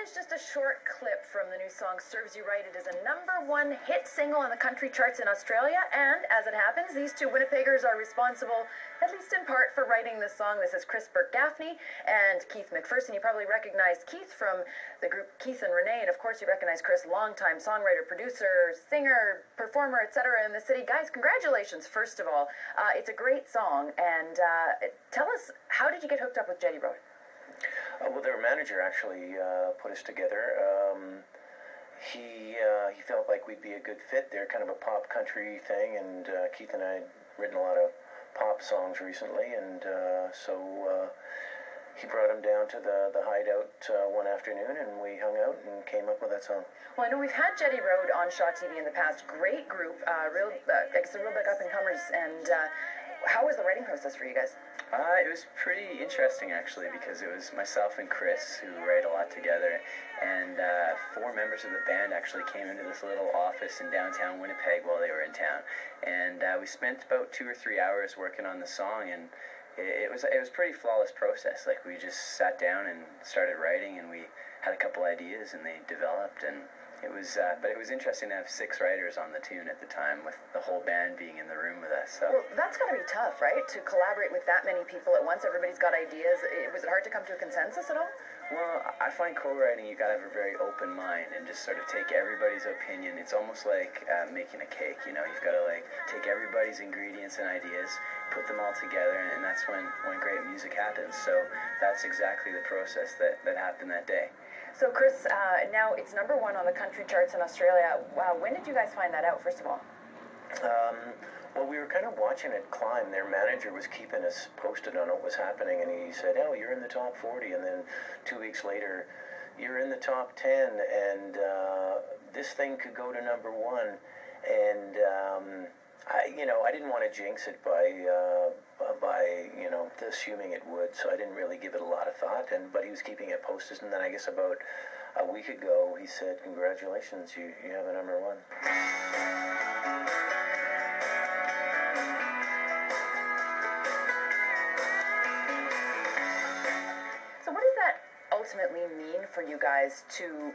is just a short clip from the new song Serves You Right. It is a #1 hit single on the country charts in Australia, and as it happens, these two Winnipeggers are responsible, at least in part, for writing this song. This is Burke Gaffney and Keith Macpherson. You probably recognize Keith from the group Keith and Renee, and of course you recognize Chris, longtime songwriter, producer, singer, performer, etc. in the city. Guys, congratulations, first of all. It's a great song, and tell us, how did you get hooked up with Jetty Road? Well, their manager actually put us together. He felt like we'd be a good fit. They're kind of a pop country thing, and Keith and I had written a lot of pop songs recently, and so he brought him down to the hideout one afternoon, and we hung out and came up with that song. Well, I know we've had Jetty Road on Shaw TV in the past. Great group, real big up-and-comers, and how was the writing process for you guys? It was pretty interesting, actually, because it was myself and Chris who write a lot together, and 4 members of the band actually came into this little office in downtown Winnipeg while they were in town, and we spent about 2 or 3 hours working on the song, and it was a pretty flawless process. Like, we just sat down and started writing, and we had a couple ideas, and they developed, and but it was interesting to have 6 writers on the tune at the time, with the whole band being in the room with us. So. Well, that's got to be tough, right? To collaborate with that many people at once. Everybody's got ideas. Was it hard to come to a consensus at all? Well, I find co-writing, you got to have a very open mind and just sort of take everybody's opinion. It's almost like making a cake, you know. You've got to, like, take everybody's ingredients and ideas, put them all together, and that's when great music happens. So that's exactly the process that happened that day. So, Chris, now it's #1 on the country charts in Australia. Wow, when did you guys find that out, first of all? Well, we were kind of watching it climb. Their manager was keeping us posted on what was happening, and he said, "Oh, you're in the top 40," and then 2 weeks later, "You're in the top 10, and this thing could go to #1." And I didn't want to jinx it by assuming it would, so I didn't really give it a lot of thought. But he was keeping it posted, and then I guess about a week ago, he said, "Congratulations, you have a #1." So what does that ultimately mean for you guys to,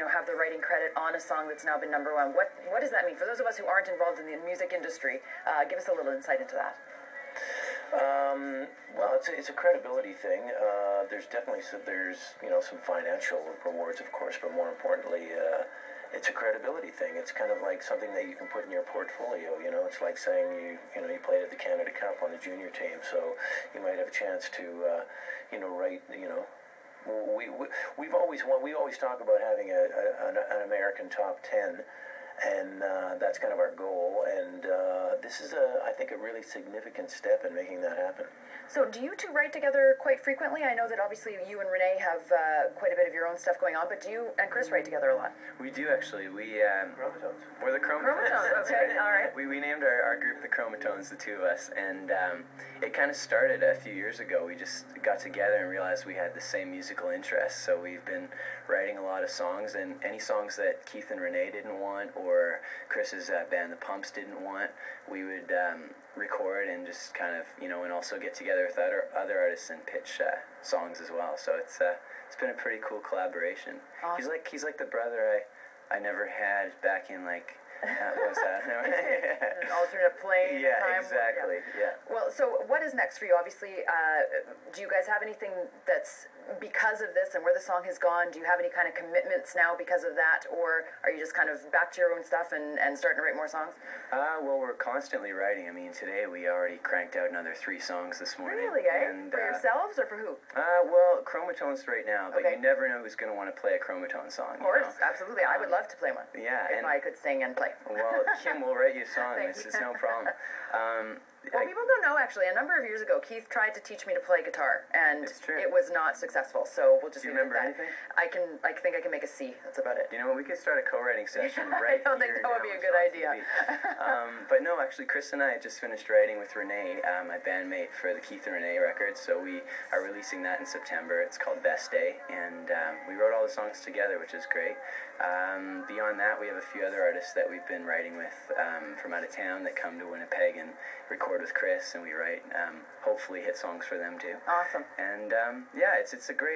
have the writing credit on a song that's now been #1? What does that mean? For those of us who aren't involved in the music industry, give us a little insight into that. Well, it's a credibility thing. There's definitely some financial rewards, of course, but more importantly, it's a credibility thing. It's kind of like something that you can put in your portfolio. It's like saying you played at the Canada Cup on the junior team, so you might have a chance to write. We always talk about having an American top 10. And that's kind of our goal, and this is, I think, a really significant step in making that happen. So do you two write together quite frequently? I know that obviously you and Renee have quite a bit of your own stuff going on, but do you and Chris write together a lot? We do, actually. Chromatones. We're the Chromatones. Okay, all right. We named our group the Chromatones, the two of us, and it kind of started a few years ago. We just got together and realized we had the same musical interests, so we've been writing a lot of songs, and any songs that Keith and Renee didn't want, or Chris's band, The Pumps, didn't want, we would record and just kind of, and also get together with other artists and pitch songs as well. So it's been a pretty cool collaboration. Awesome. He's like the brother I never had back in, like, what was that? An alternate plane. Yeah, time. exactly. Yeah. Well, so what is next for you? Obviously, do you guys have anything that's because of this and where the song has gone? Do you have any kind of commitments now because of that, or are you just kind of back to your own stuff and starting to write more songs? Well, we're constantly writing. I mean, today we already cranked out another 3 songs this morning. Really, eh? And, for yourselves or for who? Well, Chromatones right now, but Okay. you never know who's going to want to play a Chromatone song. Of course, absolutely. I would love to play one. Yeah. If I could sing and play. Well, Kim will write you a song. Thank It's you. no problem. Well, people don't know, actually. A number of years ago, Keith tried to teach me to play guitar, and It's true. it was not successful, so we'll just Do you leave it at remember that. anything? I think I can make a C. That's about it. You know what, we could start a co-writing session right I don't think here that would now be a on good Shaw idea. TV. But no, actually, Chris and I just finished writing with Renee, my bandmate for the Keith and Renee record, so we are releasing that in September. It's called Best Day, and we wrote all the songs together, which is great. Beyond that, we have a few other artists that we've been writing with from out of town that come to Winnipeg and record with Chris, and we write, hopefully, hit songs for them too. Awesome. And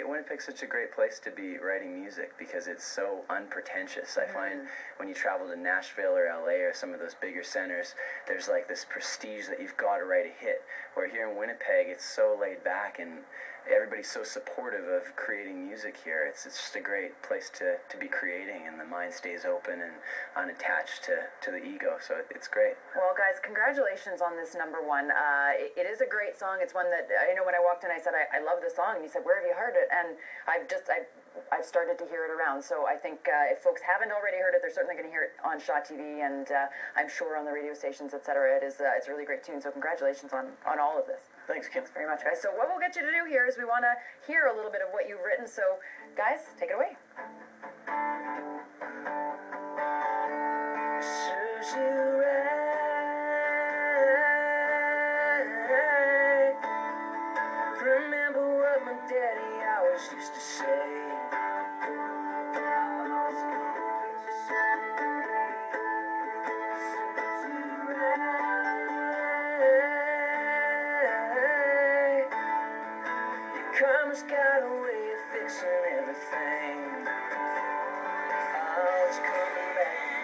Winnipeg's such a great place to be writing music because it's so unpretentious. I find when you travel to Nashville or LA or some of those bigger centers, there's like this prestige that you've got to write a hit. Where here in Winnipeg, it's so laid back and everybody's so supportive of creating music here. It's just a great place to be creating, and the mind stays open and unattached to the ego, so it's great. Well, guys, congratulations on this number one. It is a great song. It's one that, I know when I walked in, I said, I love this song, and you said, where have you heard it? And I've started to hear it around, so I think if folks haven't already heard it, they're certainly going to hear it on Shaw TV, and I'm sure on the radio stations, etc. It's a really great tune, so congratulations on all of this. Thanks, Kim. Thanks very much, guys. So what we'll get you to do here is we want to hear a little bit of what you've written, so guys, take it away. Serves you right. Remember what my daddy always used to say. Karma's got a way of fixing everything. Oh, it's coming back.